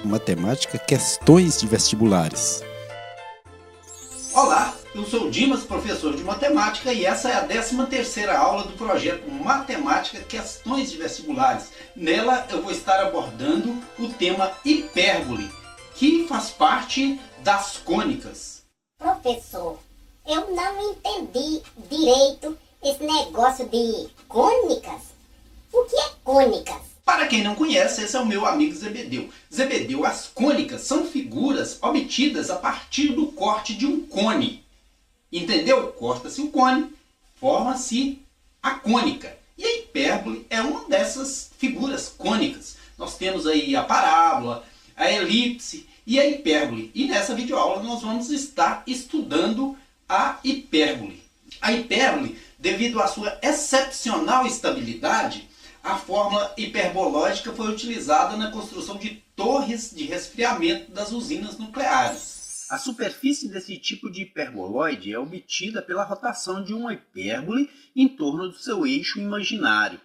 Matemática, questões de vestibulares. Olá, eu sou o Dimas, professor de matemática, e essa é a 13ª aula do projeto Matemática, questões de vestibulares. Nela eu vou estar abordando o tema hipérbole, que faz parte das cônicas. Professor, eu não entendi direito esse negócio de cônicas. O que é cônicas? Para quem não conhece, esse é o meu amigo Zebedeu. Zebedeu, as cônicas são figuras obtidas a partir do corte de um cone. Entendeu? Corta-se o cone, forma-se a cônica. E a hipérbole é uma dessas figuras cônicas. Nós temos aí a parábola, a elipse e a hipérbole. E nessa videoaula nós vamos estar estudando a hipérbole. A hipérbole, devido à sua excepcional estabilidade, a fórmula hiperbológica foi utilizada na construção de torres de resfriamento das usinas nucleares. A superfície desse tipo de hiperboloide é obtida pela rotação de uma hipérbole em torno do seu eixo imaginário.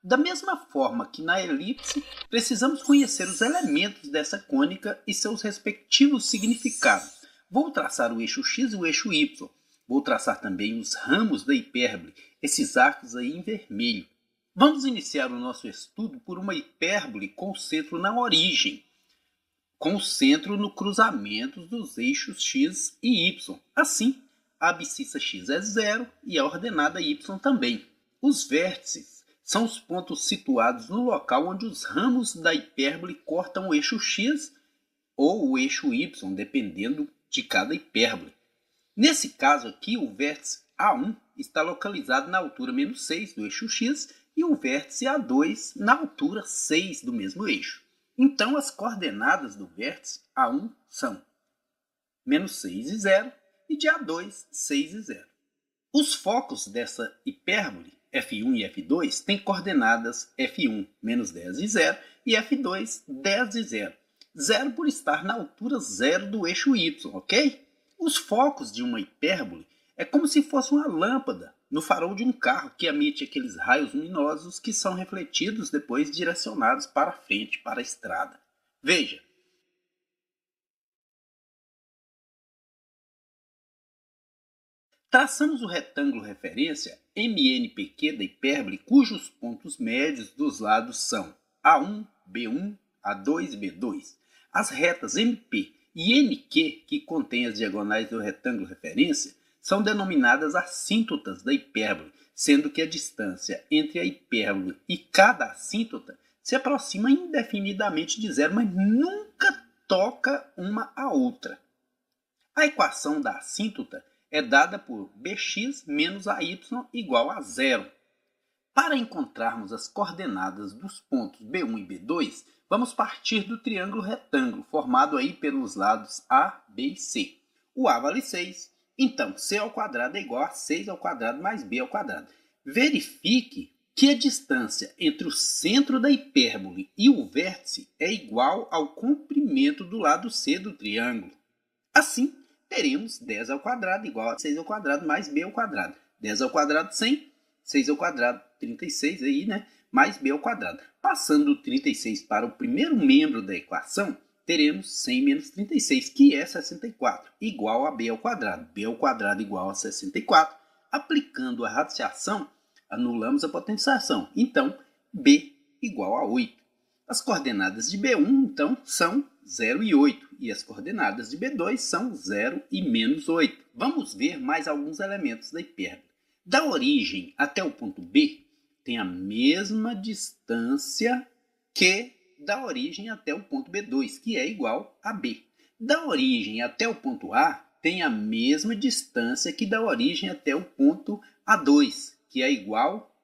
Da mesma forma que na elipse, precisamos conhecer os elementos dessa cônica e seus respectivos significados. Vou traçar o eixo x e o eixo y. Vou traçar também os ramos da hipérbole, esses arcos aí em vermelho. Vamos iniciar o nosso estudo por uma hipérbole com o centro na origem, com o centro no cruzamento dos eixos x e y. Assim, a abscissa x é 0 e a ordenada y também. Os vértices são os pontos situados no local onde os ramos da hipérbole cortam o eixo x ou o eixo y, dependendo de cada hipérbole. Nesse caso aqui, o vértice A1 está localizado na altura menos 6 do eixo x e o vértice A2 na altura 6 do mesmo eixo. Então, as coordenadas do vértice A1 são menos 6 e 0 e de A2, 6 e 0. Os focos dessa hipérbole, F1 e F2, têm coordenadas F1, menos 10 e 0 e F2, 10 e 0. 0 por estar na altura 0 do eixo Y, ok? Os focos de uma hipérbole é como se fosse uma lâmpada no farol de um carro que emite aqueles raios luminosos que são refletidos depois direcionados para frente, para a estrada. Veja. Traçamos o retângulo referência MNPq da hipérbole, cujos pontos médios dos lados são A1, B1, A2 e B2. As retas MP e NQ, que contêm as diagonais do retângulo referência, são denominadas assíntotas da hipérbole, sendo que a distância entre a hipérbole e cada assíntota se aproxima indefinidamente de 0, mas nunca toca uma a outra. A equação da assíntota é dada por bx menos ay igual a 0. Para encontrarmos as coordenadas dos pontos B1 e B2, vamos partir do triângulo retângulo, formado aí pelos lados A, B e C. O A vale 6. Então, c ao quadrado é igual a 6 ao quadrado mais b ao quadrado. Verifique que a distância entre o centro da hipérbole e o vértice é igual ao comprimento do lado c do triângulo. Assim, teremos 10 ao quadrado igual a 6 ao quadrado mais b ao quadrado. 10 ao quadrado, 100. 6 ao quadrado, 36 aí, né? Mais b ao quadrado. Passando o 36 para o primeiro membro da equação, teremos 100 menos 36, que é 64, igual a b ao quadrado. B ao quadrado igual a 64. Aplicando a radiciação, anulamos a potenciação. Então, b igual a 8. As coordenadas de B1, então, são 0 e 8. E as coordenadas de B2 são 0 e menos 8. Vamos ver mais alguns elementos da hipérbole. Da origem até o ponto B, tem a mesma distância que da origem até o ponto B2, que é igual a B. Da origem até o ponto A, tem a mesma distância que da origem até o ponto A2, que é igual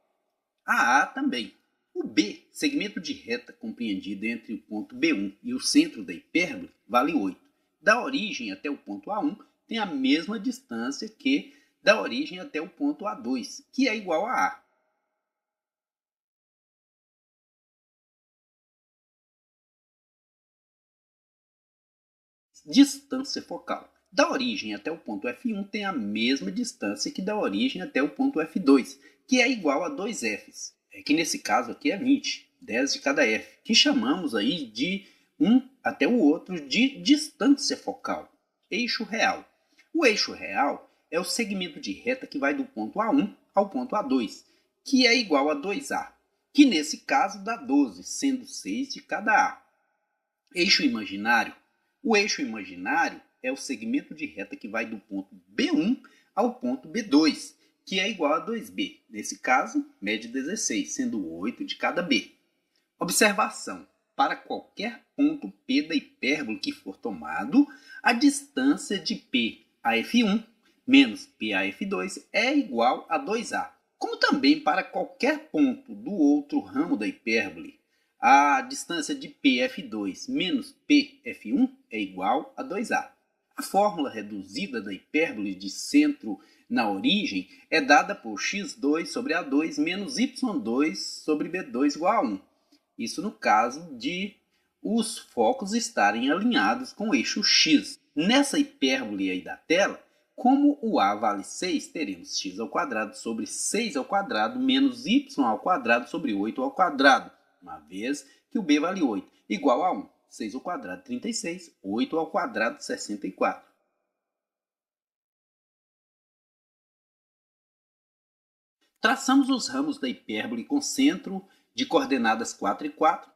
a A também. O B, segmento de reta compreendido entre o ponto B1 e o centro da hipérbole, vale 8. Da origem até o ponto A1, tem a mesma distância que da origem até o ponto A2, que é igual a A. Distância focal. Da origem até o ponto F1 tem a mesma distância que da origem até o ponto F2, que é igual a 2Fs. É que nesse caso aqui é 20, 10 de cada F, que chamamos aí de um até o outro de distância focal, eixo real. O eixo real é o segmento de reta que vai do ponto A1 ao ponto A2, que é igual a 2A, que nesse caso dá 12, sendo 6 de cada A. Eixo imaginário. O eixo imaginário é o segmento de reta que vai do ponto B1 ao ponto B2, que é igual a 2B. Nesse caso, mede 16, sendo 8 de cada B. Observação. Para qualquer ponto P da hipérbole que for tomado, a distância de P a F1 menos P a F2 é igual a 2A. Como também para qualquer ponto do outro ramo da hipérbole, a distância de PF2 menos PF1 é igual a 2A. A fórmula reduzida da hipérbole de centro na origem é dada por x2 sobre A2 menos y2 sobre B2 igual a 1. Isso no caso de os focos estarem alinhados com o eixo x. Nessa hipérbole aí da tela, como o A vale 6, teremos x ao quadrado sobre 6 ao quadrado menos y ao quadrado sobre 8 ao quadrado, uma vez que o B vale 8, igual a 1. 6 ao quadrado, 36, 8 ao quadrado, 64. Traçamos os ramos da hipérbole com centro de coordenadas 4 e 4,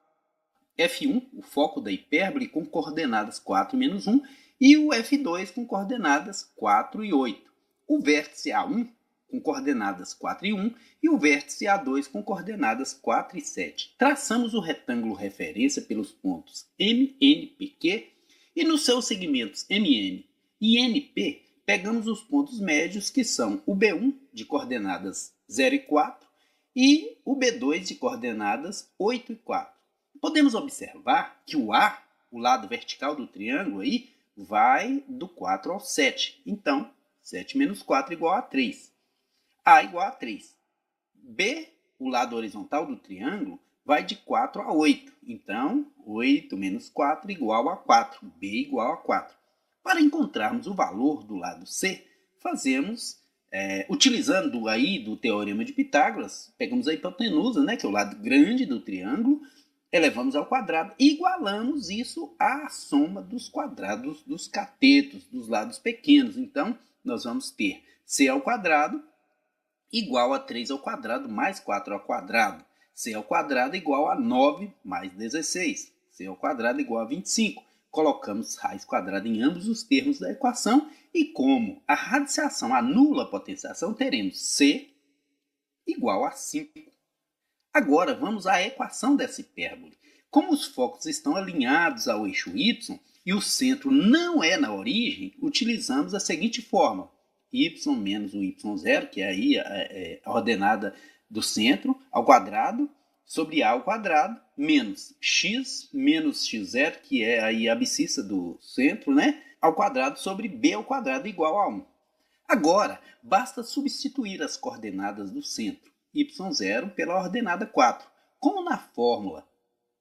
F1, o foco da hipérbole, com coordenadas 4 e menos 1, e o F2 com coordenadas 4 e 8. O vértice A1 com coordenadas 4 e 1 e o vértice A2 com coordenadas 4 e 7. Traçamos o retângulo referência pelos pontos MN, PQ e nos seus segmentos MN e NP pegamos os pontos médios que são o B1 de coordenadas 0 e 4 e o B2 de coordenadas 8 e 4. Podemos observar que o A, o lado vertical do triângulo aí, vai do 4 ao 7. Então, 7 menos 4 igual a 3. A igual a 3. B, o lado horizontal do triângulo, vai de 4 a 8. Então, 8 menos 4 igual a 4. B igual a 4. Para encontrarmos o valor do lado C, fazemos, utilizando aí do teorema de Pitágoras, pegamos a hipotenusa, né, que é o lado grande do triângulo, elevamos ao quadrado e igualamos isso à soma dos quadrados dos catetos, dos lados pequenos. Então, nós vamos ter C ao quadrado igual a 3 ao quadrado mais 4 ao quadrado. C ao quadrado igual a 9 mais 16. C ao quadrado igual a 25. Colocamos raiz quadrada em ambos os termos da equação e como a radiciação anula a potenciação, teremos C igual a 5. Agora vamos à equação dessa hipérbole. Como os focos estão alinhados ao eixo y e o centro não é na origem, utilizamos a seguinte fórmula: y menos o y0, que é aí a ordenada do centro, ao quadrado, sobre a ao quadrado, menos x0, que é aí a abscissa do centro, né, ao quadrado, sobre b ao quadrado igual a 1. Agora, basta substituir as coordenadas do centro, y0, pela ordenada 4. Como na fórmula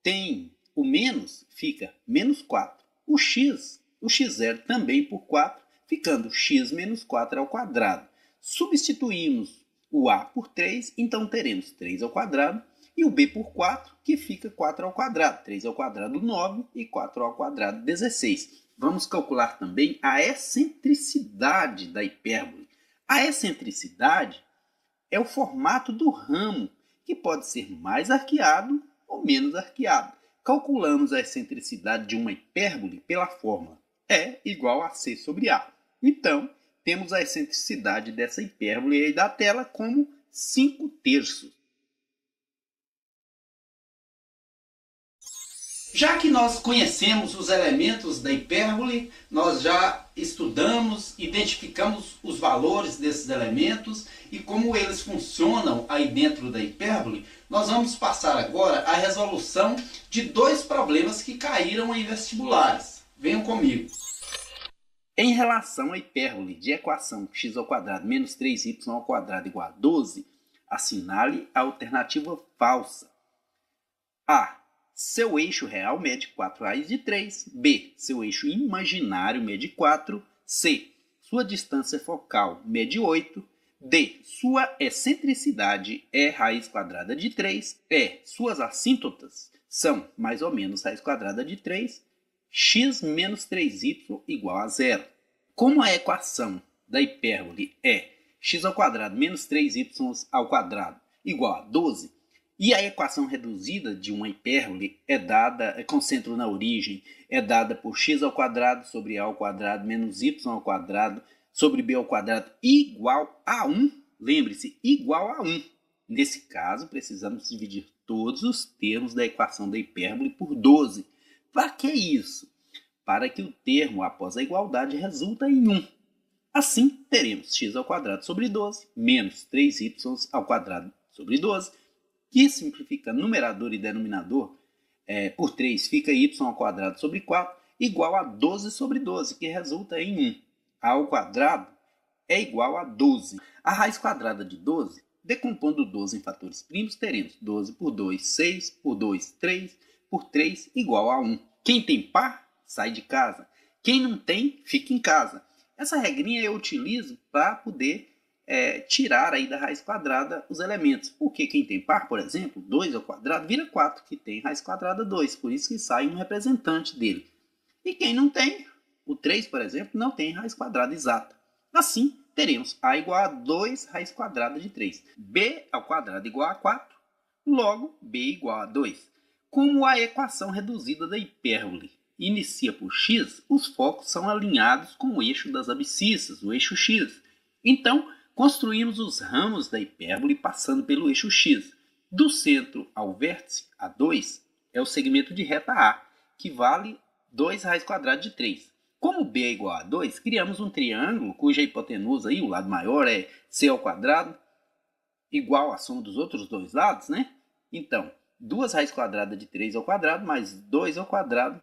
tem o menos, fica menos 4. O x0 também por 4, ficando x menos 4 ao quadrado. Substituímos o a por 3, então teremos 3 ao quadrado, e o b por 4, que fica 4 ao quadrado. 3 ao quadrado, 9, e 4 ao quadrado, 16. Vamos calcular também a excentricidade da hipérbole. A excentricidade é o formato do ramo, que pode ser mais arqueado ou menos arqueado. Calculamos a excentricidade de uma hipérbole pela fórmula E igual a C sobre A. Então, temos a excentricidade dessa hipérbole aí da tela como 5/3. Já que nós conhecemos os elementos da hipérbole, nós já estudamos, identificamos os valores desses elementos e como eles funcionam aí dentro da hipérbole, nós vamos passar agora a resolução de dois problemas que caíram em vestibulares. Venham comigo. Em relação à hipérbole de equação x ao quadrado menos 3y ao quadrado igual a 12, assinale a alternativa falsa. A. Seu eixo real mede 4 raízes de 3. B. Seu eixo imaginário mede 4. C. Sua distância focal mede 8. D. Sua excentricidade é raiz quadrada de 3. E. Suas assíntotas são mais ou menos raiz quadrada de 3, x menos 3y igual a zero. Como a equação da hipérbole é x ao quadrado menos 3y ao quadrado igual a 12, e a equação reduzida de uma hipérbole com centro na origem, é dada por x ao quadrado sobre a ao quadrado menos y ao quadrado sobre b ao quadrado igual a 1. Lembre-se, igual a 1. Nesse caso, precisamos dividir todos os termos da equação da hipérbole por 12. Para que isso? Para que o termo após a igualdade resulta em 1. Assim, teremos x ao quadrado sobre 12 menos 3y ao quadrado sobre 12, que simplificando numerador e denominador por 3 fica y ao quadrado sobre 4, igual a 12 sobre 12, que resulta em 1. A ao quadrado é igual a 12. A raiz quadrada de 12, decompondo 12 em fatores primos, teremos 12 por 2, 6, por 2, 3, por 3, igual a 1. Quem tem par, sai de casa. Quem não tem, fica em casa. Essa regrinha eu utilizo para poder tirar aí da raiz quadrada os elementos. Porque quem tem par, por exemplo, 2 ao quadrado vira 4, que tem raiz quadrada 2. Por isso que sai um representante dele. E quem não tem, o 3, por exemplo, não tem raiz quadrada exata. Assim, teremos a igual a 2 raiz quadrada de 3. B ao quadrado igual a 4, logo B igual a 2. Como a equação reduzida da hipérbole inicia por x, os focos são alinhados com o eixo das abscissas, o eixo x. Então, construímos os ramos da hipérbole passando pelo eixo x. Do centro ao vértice, A2, é o segmento de reta A, que vale 2 raiz quadrada de 3. Como B é igual a 2, criamos um triângulo cuja hipotenusa, aí, o lado maior, é c ao quadrado, igual à soma dos outros dois lados, né? Então, 2 raiz quadrada de 3 ao quadrado mais 2 ao quadrado,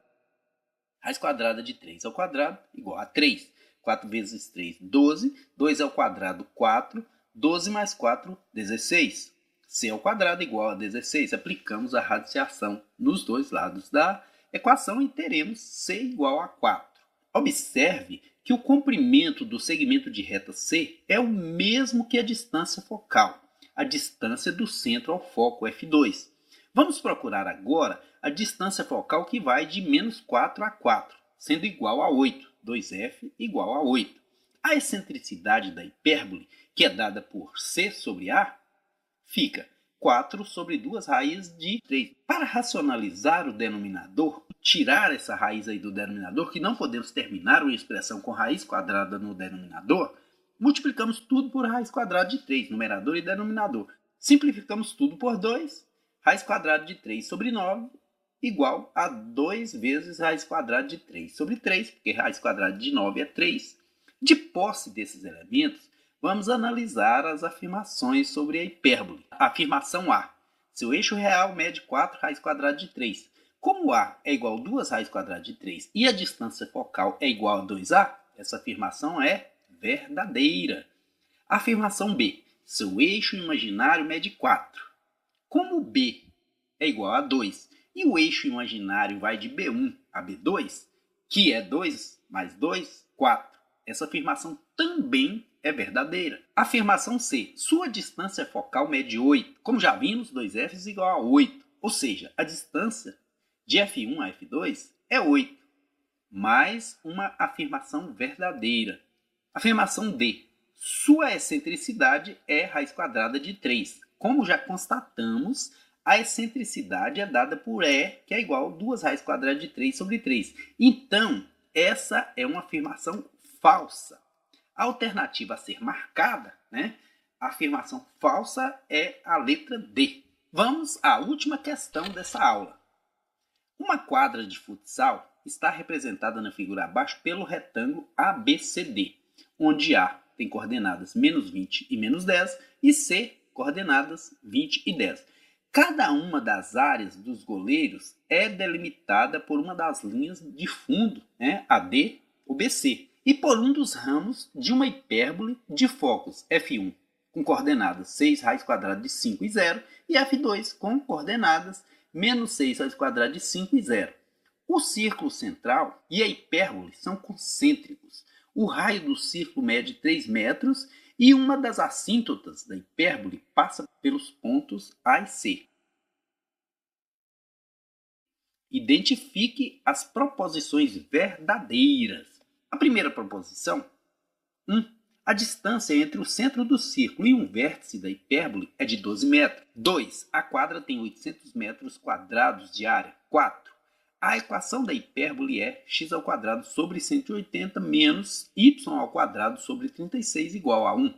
raiz quadrada de 3 ao quadrado, igual a 3. 4 vezes 3, 12. 2 ao quadrado, 4. 12 mais 4, 16. C ao quadrado igual a 16. Aplicamos a radiciação nos dois lados da equação e teremos C igual a 4. Observe que o comprimento do segmento de reta C é o mesmo que a distância focal, a distância do centro ao foco, F2. Vamos procurar agora a distância focal que vai de menos 4 a 4, sendo igual a 8. 2F igual a 8. A excentricidade da hipérbole, que é dada por C sobre A, fica 4 sobre 2 raízes de 3. Para racionalizar o denominador, tirar essa raiz aí do denominador, que não podemos terminar uma expressão com raiz quadrada no denominador, multiplicamos tudo por raiz quadrada de 3, numerador e denominador. Simplificamos tudo por 2, raiz quadrada de 3 sobre 9, igual a 2 vezes raiz quadrada de 3 sobre 3, porque raiz quadrada de 9 é 3. De posse desses elementos, vamos analisar as afirmações sobre a hipérbole. Afirmação A. Seu eixo real mede 4 raiz quadrada de 3. Como A é igual a 2 raiz quadrada de 3 e a distância focal é igual a 2A, essa afirmação é verdadeira. Afirmação B. Seu eixo imaginário mede 4. Como B é igual a 2 e o eixo imaginário vai de B1 a B2, que é 2 mais 2, 4. Essa afirmação também é verdadeira. Afirmação C. Sua distância focal mede 8. Como já vimos, 2F é igual a 8. Ou seja, a distância de F1 a F2 é 8. Mais uma afirmação verdadeira. Afirmação D. Sua excentricidade é raiz quadrada de 3. Como já constatamos, a excentricidade é dada por E, que é igual a 2 raiz quadrada de 3 sobre 3. Então, essa é uma afirmação falsa. A alternativa a ser marcada, a afirmação falsa é a letra D. Vamos à última questão dessa aula. Uma quadra de futsal está representada na figura abaixo pelo retângulo ABCD, onde A tem coordenadas menos 20 e menos 10 e C coordenadas 20 e 10. Cada uma das áreas dos goleiros é delimitada por uma das linhas de fundo, AD ou BC, e por um dos ramos de uma hipérbole de focos F1 com coordenadas 6 raiz quadrada de 5 e 0 e F2 com coordenadas menos 6 raiz quadrada de 5 e 0. O círculo central e a hipérbole são concêntricos. O raio do círculo mede 3 metros e uma das assíntotas da hipérbole passa pelos pontos A e C. Identifique as proposições verdadeiras. A primeira proposição, 1. A distância entre o centro do círculo e um vértice da hipérbole é de 12 metros. 2. A quadra tem 800 metros quadrados de área. 4. A equação da hipérbole é x² sobre 180 menos y² sobre 36 igual a 1.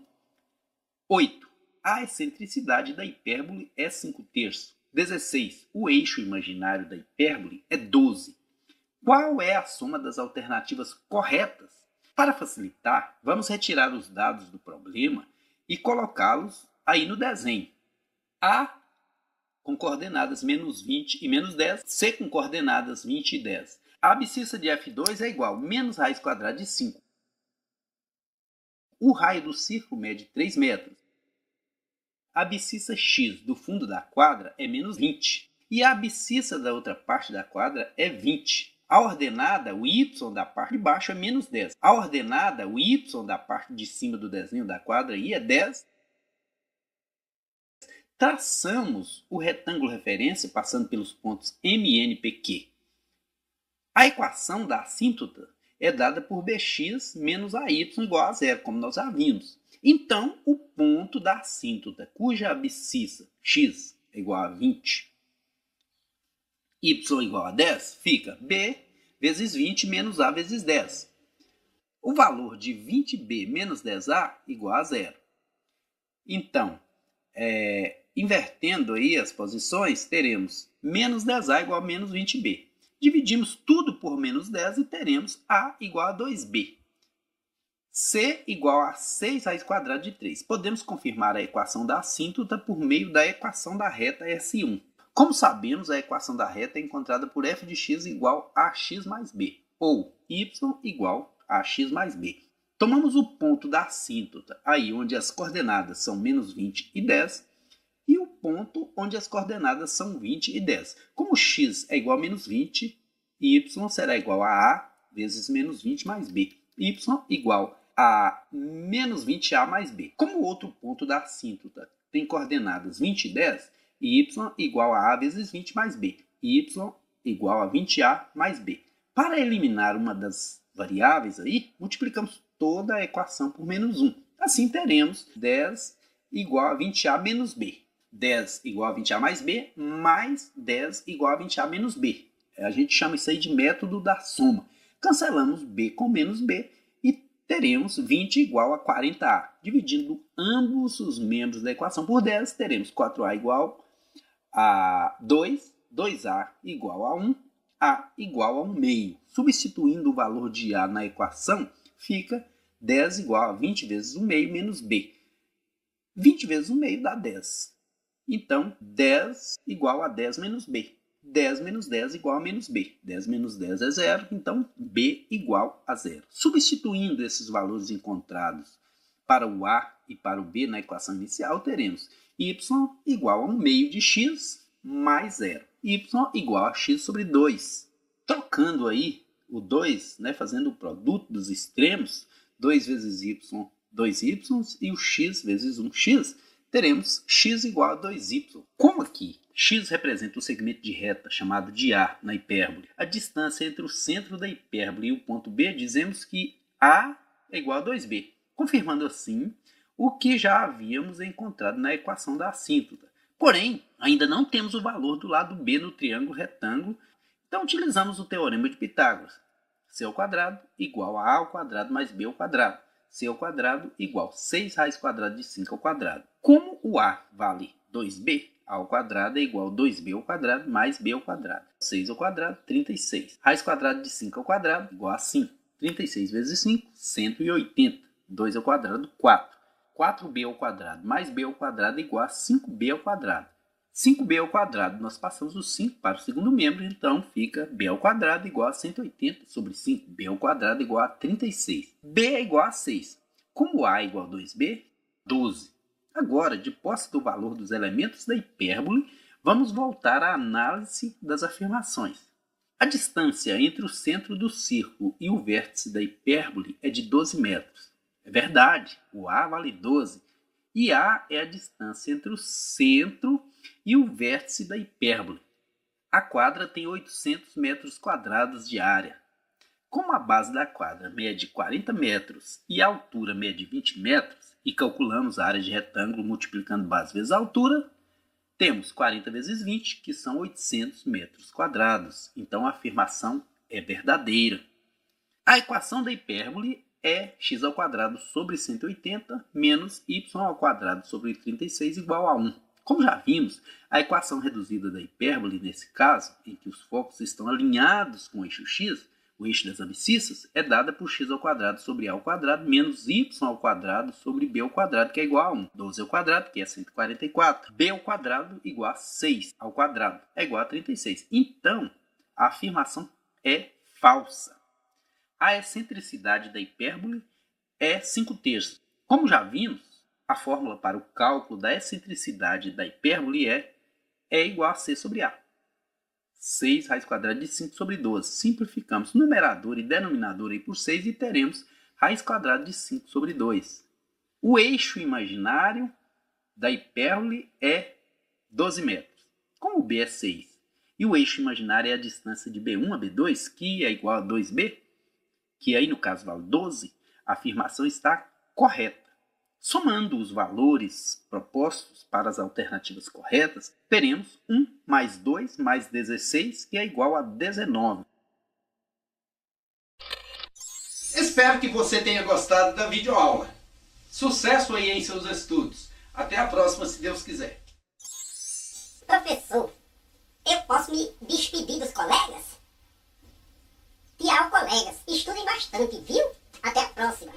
8. A excentricidade da hipérbole é 5/3. 16. O eixo imaginário da hipérbole é 12. Qual é a soma das alternativas corretas? Para facilitar, vamos retirar os dados do problema e colocá-los aí no desenho. A com coordenadas menos 20 e menos 10, C com coordenadas 20 e 10. A abscissa de F2 é igual a menos raiz quadrada de 5. O raio do círculo mede 3 metros. A abscissa x do fundo da quadra é menos 20. E a abscissa da outra parte da quadra é 20. A ordenada, o y da parte de baixo é menos 10. A ordenada, o y da parte de cima do desenho da quadra aí é 10. Traçamos o retângulo referência passando pelos pontos M e N, P, Q. A equação da assíntota é dada por Bx menos AY igual a zero, como nós já vimos. Então, o ponto da assíntota, cuja abscissa x é igual a 20, y igual a 10, fica B vezes 20 menos A vezes 10. O valor de 20B menos 10A igual a zero. Então, invertendo aí as posições, teremos menos 10A igual a menos 20B. Dividimos tudo por menos 10 e teremos A igual a 2B. C igual a 6 raiz quadrada de 3. Podemos confirmar a equação da assíntota por meio da equação da reta S1. Como sabemos, a equação da reta é encontrada por f de x igual a x mais b, ou y igual a x mais b. Tomamos o ponto da assíntota, aí onde as coordenadas são menos 20 e 10, e o ponto onde as coordenadas são 20 e 10. Como x é igual a menos 20, y será igual a vezes menos 20 mais b. Y igual a menos 20a mais b. Como o outro ponto da assíntota tem coordenadas 20 e 10, y igual a vezes 20 mais b. Y igual a 20a mais b. Para eliminar uma das variáveis aí, multiplicamos toda a equação por menos 1. Assim teremos 10 igual a 20a menos b. 10 igual a 20a mais b, mais 10 igual a 20a menos b. A gente chama isso aí de método da soma. Cancelamos b com menos b e teremos 20 igual a 40a. Dividindo ambos os membros da equação por 10, teremos 4a igual a 2, 2a igual a 1, a igual a 1 meio. Substituindo o valor de a na equação, fica 10 igual a 20 vezes 1 meio menos b. 20 vezes 1 meio dá 10. Então, 10 igual a 10 menos b. 10 menos 10 igual a menos b. 10 menos 10 é 0, então b igual a 0. Substituindo esses valores encontrados para o a e para o b na equação inicial, teremos y igual a 1 meio de x mais 0. Y igual a x sobre 2. Trocando aí o 2, fazendo o produto dos extremos, 2 vezes y, 2y, e o x vezes 1x, teremos x igual a 2y. Como aqui x representa o segmento de reta chamado de A na hipérbole, a distância entre o centro da hipérbole e o ponto B, dizemos que A é igual a 2B, confirmando assim o que já havíamos encontrado na equação da assíntota. Porém, ainda não temos o valor do lado B no triângulo retângulo, então utilizamos o teorema de Pitágoras. C ao quadrado igual a ao quadrado mais B ao quadrado. C ao quadrado igual a 6 raiz quadrada de 5 ao quadrado. Como o A vale 2B, A ao quadrado é igual a 2B ao quadrado mais B ao quadrado. 6 ao quadrado, 36. Raiz quadrada de 5 ao quadrado igual a 5. 36 vezes 5, 180. 2 ao quadrado, 4. 4b ao quadrado mais b ao quadrado é igual a 5b ao quadrado. 5b ao quadrado, nós passamos o 5 para o segundo membro, então fica b ao quadrado igual a 180 sobre 5. b ao quadrado igual a 36. b é igual a 6. Como a é igual a 2b, 12. Agora, de posse do valor dos elementos da hipérbole, vamos voltar à análise das afirmações. A distância entre o centro do círculo e o vértice da hipérbole é de 12 metros. É verdade, o A vale 12. E A é a distância entre o centro e o vértice da hipérbole. A quadra tem 800 metros quadrados de área. Como a base da quadra mede 40 metros e a altura mede 20 metros, e calculamos a área de retângulo multiplicando base vezes a altura, temos 40 vezes 20, que são 800 metros quadrados. Então a afirmação é verdadeira. A equação da hipérbole é x² sobre 180 menos y² sobre 36 igual a 1. Como já vimos, a equação reduzida da hipérbole, nesse caso, em que os focos estão alinhados com o eixo x, o eixo das abscissas, é dada por x² sobre a² menos y² sobre b², que é igual a 1. 12², que é 144. b² igual a 6² é igual a 36. Então, a afirmação é falsa. A excentricidade da hipérbole é 5/3. Como já vimos, a fórmula para o cálculo da excentricidade da hipérbole é E igual a C sobre A. 6 raiz quadrada de 5 sobre 12. Simplificamos numerador e denominador aí por 6 e teremos raiz quadrada de 5 sobre 2. O eixo imaginário da hipérbole é 12 metros. Como o B é 6 e o eixo imaginário é a distância de B1 a B2, que é igual a 2B, que aí no caso vale 12, a afirmação está correta. Somando os valores propostos para as alternativas corretas, teremos 1 mais 2 mais 16, que é igual a 19. Espero que você tenha gostado da videoaula. Sucesso aí em seus estudos. Até a próxima, se Deus quiser. Professor, eu posso me despedir dos colegas? Tchau, colegas. Estudem bastante, viu? Até a próxima.